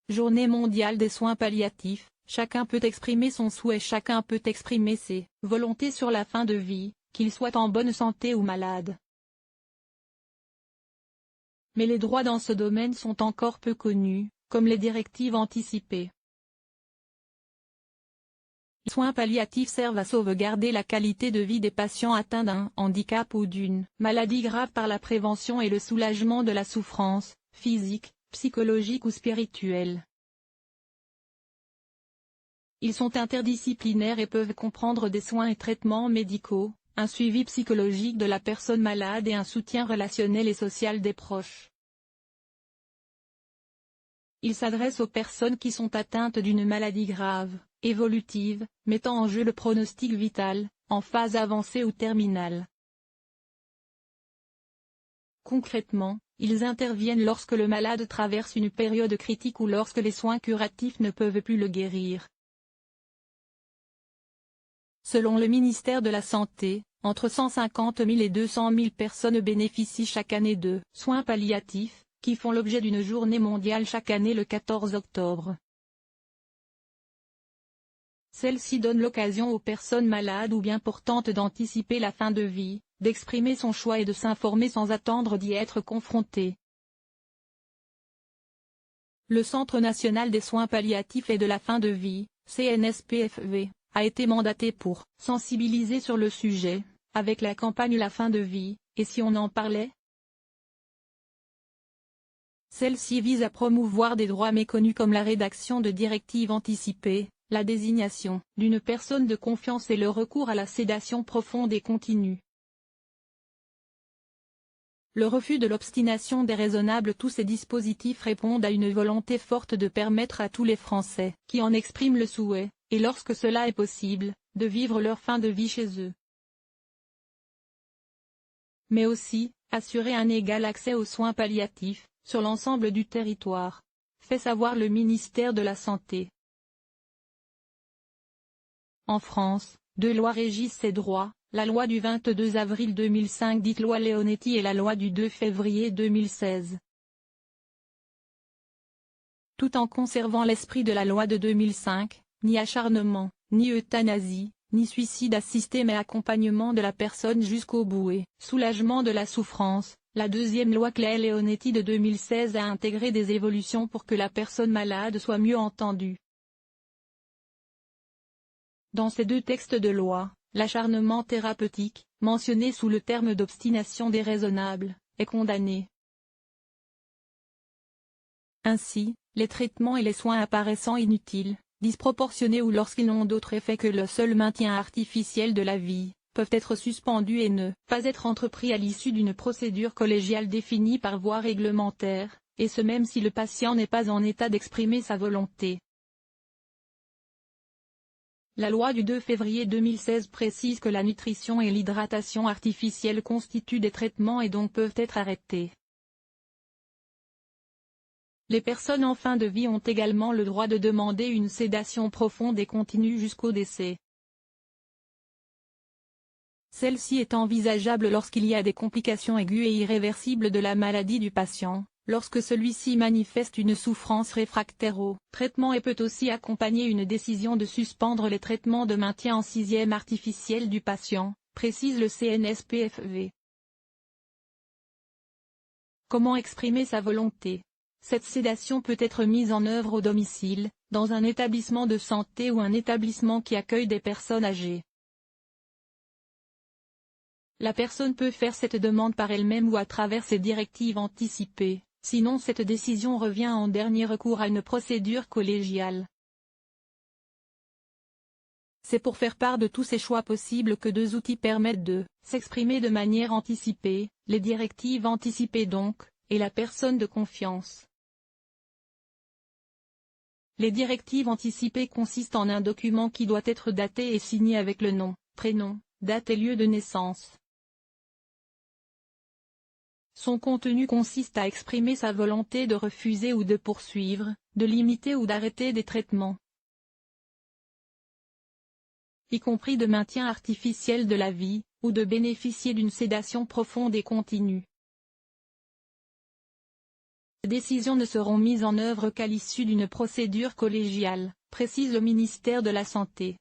Journée mondiale des soins palliatifs, chacun peut exprimer son souhait, chacun peut exprimer ses volontés sur la fin de vie, qu'il soit en bonne santé ou malade. Mais les droits dans ce domaine sont encore peu connus, comme les directives anticipées. Les soins palliatifs servent à sauvegarder la qualité de vie des patients atteints d'un handicap ou d'une maladie grave par la prévention et le soulagement de la souffrance, physique, psychologique ou spirituelle. Ils sont interdisciplinaires et peuvent comprendre des soins et traitements médicaux, un suivi psychologique de la personne malade et un soutien relationnel et social des proches. Ils s'adressent aux personnes qui sont atteintes d'une maladie grave, évolutive, mettant en jeu le pronostic vital, en phase avancée ou terminale. Concrètement, ils interviennent lorsque le malade traverse une période critique ou lorsque les soins curatifs ne peuvent plus le guérir. Selon le ministère de la Santé, entre 150 000 et 200 000 personnes bénéficient chaque année de soins palliatifs, qui font l'objet d'une journée mondiale chaque année le 14 octobre. Celle-ci donne l'occasion aux personnes malades ou bien portantes d'anticiper la fin de vie, d'exprimer son choix et de s'informer sans attendre d'y être confronté. Le Centre national des soins palliatifs et de la fin de vie, CNSPFV, a été mandaté pour sensibiliser sur le sujet, avec la campagne La fin de vie, et si on en parlait? Celle-ci vise à promouvoir des droits méconnus comme la rédaction de directives anticipées, la désignation d'une personne de confiance et le recours à la sédation profonde et continue. Le refus de l'obstination déraisonnable. Tous ces dispositifs répondent à une volonté forte de permettre à tous les Français qui en expriment le souhait, et lorsque cela est possible, de vivre leur fin de vie chez eux. Mais aussi, assurer un égal accès aux soins palliatifs, sur l'ensemble du territoire, fait savoir le ministère de la Santé. En France, deux lois régissent ces droits, la loi du 22 avril 2005 dite loi Leonetti et la loi du 2 février 2016. Tout en conservant l'esprit de la loi de 2005, ni acharnement, ni euthanasie, ni suicide assisté mais accompagnement de la personne jusqu'au bout et soulagement de la souffrance, la deuxième loi Claes-Leonetti de 2016 a intégré des évolutions pour que la personne malade soit mieux entendue. Dans ces deux textes de loi, l'acharnement thérapeutique, mentionné sous le terme d'obstination déraisonnable, est condamné. Ainsi, les traitements et les soins apparaissant inutiles, disproportionnés ou lorsqu'ils n'ont d'autre effet que le seul maintien artificiel de la vie, peuvent être suspendus et ne pas être entrepris à l'issue d'une procédure collégiale définie par voie réglementaire, et ce même si le patient n'est pas en état d'exprimer sa volonté. La loi du 2 février 2016 précise que la nutrition et l'hydratation artificielle constituent des traitements et donc peuvent être arrêtés. Les personnes en fin de vie ont également le droit de demander une sédation profonde et continue jusqu'au décès. Celle-ci est envisageable lorsqu'il y a des complications aiguës et irréversibles de la maladie du patient, lorsque celui-ci manifeste une souffrance réfractaire au traitement et peut aussi accompagner une décision de suspendre les traitements de maintien en sixième artificiel du patient, précise le CNSPFV. Comment exprimer sa volonté? Cette sédation peut être mise en œuvre au domicile, dans un établissement de santé ou un établissement qui accueille des personnes âgées. La personne peut faire cette demande par elle-même ou à travers ses directives anticipées, sinon cette décision revient en dernier recours à une procédure collégiale. C'est pour faire part de tous ces choix possibles que deux outils permettent de s'exprimer de manière anticipée, les directives anticipées donc, et la personne de confiance. Les directives anticipées consistent en un document qui doit être daté et signé avec le nom, prénom, date et lieu de naissance. Son contenu consiste à exprimer sa volonté de refuser ou de poursuivre, de limiter ou d'arrêter des traitements, y compris de maintien artificiel de la vie, ou de bénéficier d'une sédation profonde et continue. Ces décisions ne seront mises en œuvre qu'à l'issue d'une procédure collégiale, précise le ministère de la Santé.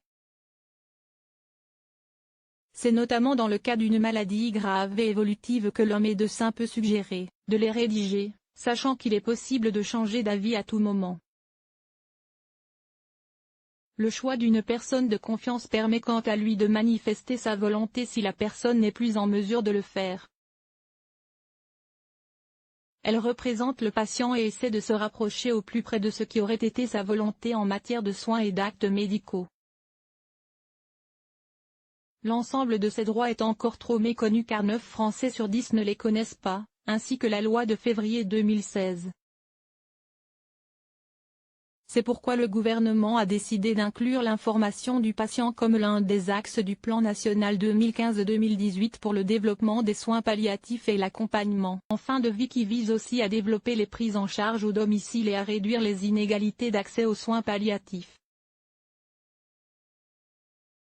C'est notamment dans le cas d'une maladie grave et évolutive que le médecin peut suggérer de les rédiger, sachant qu'il est possible de changer d'avis à tout moment. Le choix d'une personne de confiance permet quant à lui de manifester sa volonté si la personne n'est plus en mesure de le faire. Elle représente le patient et essaie de se rapprocher au plus près de ce qui aurait été sa volonté en matière de soins et d'actes médicaux. L'ensemble de ces droits est encore trop méconnu car 9 Français sur 10 ne les connaissent pas, ainsi que la loi de février 2016. C'est pourquoi le gouvernement a décidé d'inclure l'information du patient comme l'un des axes du plan national 2015-2018 pour le développement des soins palliatifs et l'accompagnement en fin de vie qui vise aussi à développer les prises en charge au domicile et à réduire les inégalités d'accès aux soins palliatifs.